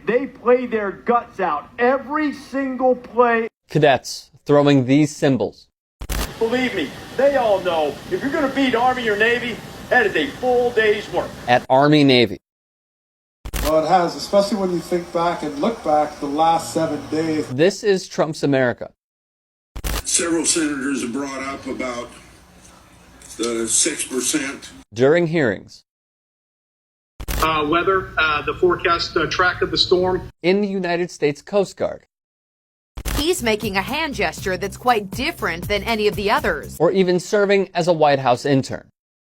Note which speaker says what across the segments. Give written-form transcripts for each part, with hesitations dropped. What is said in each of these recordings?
Speaker 1: They play their guts out every single play.
Speaker 2: Cadets throwing these symbols.
Speaker 1: Believe me, they all know if you're going to beat Army or Navy, that is a full day's work.
Speaker 2: At Army Navy.
Speaker 3: Well, it has, especially when you think back and look back the last 7 days.
Speaker 2: This is Trump's America.
Speaker 4: Several senators have brought up about the 6%.
Speaker 2: During hearings.
Speaker 5: Weather, the forecast track of the storm.
Speaker 2: In the United States Coast Guard.
Speaker 6: He's making a hand gesture that's quite different than any of the others.
Speaker 2: Or even serving as a White House intern.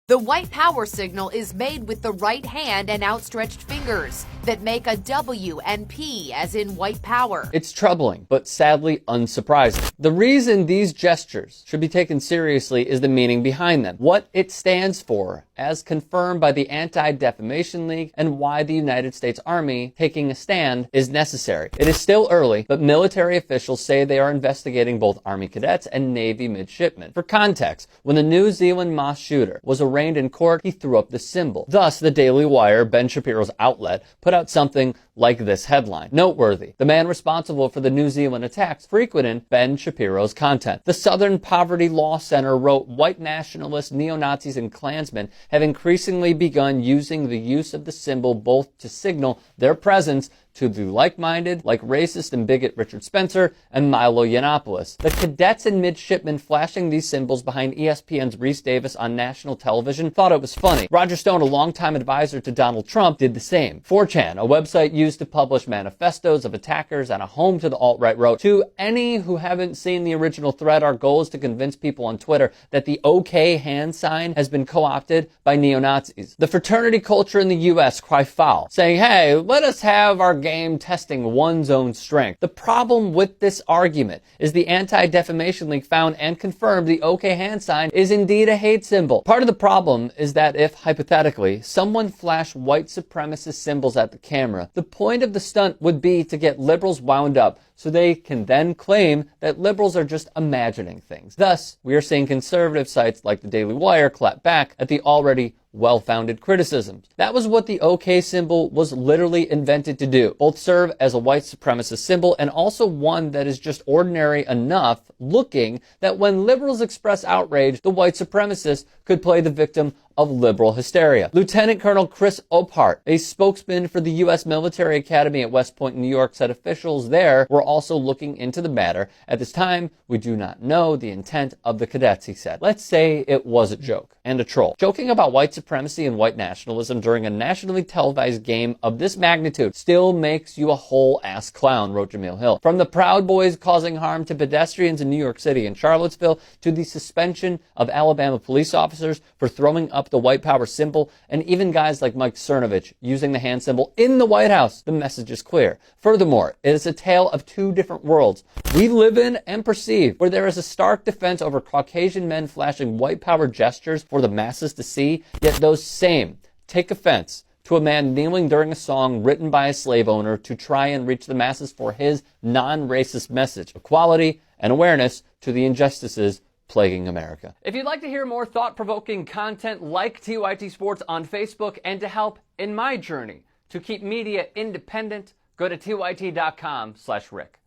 Speaker 6: The white power signal is made with the right hand and outstretched fingers that make a W and P, as in white power.
Speaker 2: It's troubling, but sadly unsurprising. The reason these gestures should be taken seriously is the meaning behind them, what it stands for, as confirmed by the Anti-Defamation League, and why the United States Army taking a stand is necessary. It is still early, but military officials say they are investigating both Army cadets and Navy midshipmen. For context, when the New Zealand mosque shooter was arraigned in court, he threw up the symbol. Thus, the Daily Wire, Ben Shapiro's outlet, put out something like this headline. Noteworthy, the man responsible for the New Zealand attacks frequented Ben Shapiro's content. The Southern Poverty Law Center wrote, white nationalists, neo-Nazis, and Klansmen have increasingly begun using the use of the symbol both to signal their presence to the like-minded, like racist and bigot Richard Spencer and Milo Yiannopoulos. The cadets and midshipmen flashing these symbols behind ESPN's Rhys Davis on national television thought it was funny. Roger Stone, a longtime advisor to Donald Trump, did the same. 4chan, a website used to publish manifestos of attackers and a home to the alt-right, wrote, to any who haven't seen the original thread, our goal is to convince people on Twitter that the OK hand sign has been co-opted by neo-Nazis. The fraternity culture in the U.S. cry foul, saying, hey, let us have our game testing one's own strength. The problem with this argument is the Anti-Defamation League found and confirmed the OK hand sign is indeed a hate symbol. Part of the problem is that if, hypothetically, someone flashed white supremacist symbols at the camera, the point of the stunt would be to get liberals wound up so they can then claim that liberals are just imagining things. Thus, we are seeing conservative sites like the Daily Wire clap back at the already well-founded criticisms. That was what the OK symbol was literally invented to do. Both serve as a white supremacist symbol and also one that is just ordinary enough looking that when liberals express outrage, the white supremacists could play the victim of liberal hysteria. Lieutenant Colonel Chris Opart, a spokesman for the U.S. Military Academy at West Point, New York, said officials there were also looking into the matter. At this time, we do not know the intent of the cadets, he said. Let's say it was a joke and a troll. Joking about white supremacy and white nationalism during a nationally televised game of this magnitude still makes you a whole-ass clown, wrote Jamil Hill. From the Proud Boys causing harm to pedestrians in New York City and Charlottesville to the suspension of Alabama police officers for throwing up the white power symbol, and even guys like Mike Cernovich using the hand symbol in the White House, the message is clear. Furthermore, it is a tale of two different worlds we live in and perceive, where there is a stark defense over Caucasian men flashing white power gestures for the masses to see, yet those same take offense to a man kneeling during a song written by a slave owner to try and reach the masses for his non-racist message, equality and awareness to the injustices plaguing America. If you'd like to hear more thought-provoking content like TYT Sports on Facebook and to help in my journey to keep media independent, go to tyt.com/Rick.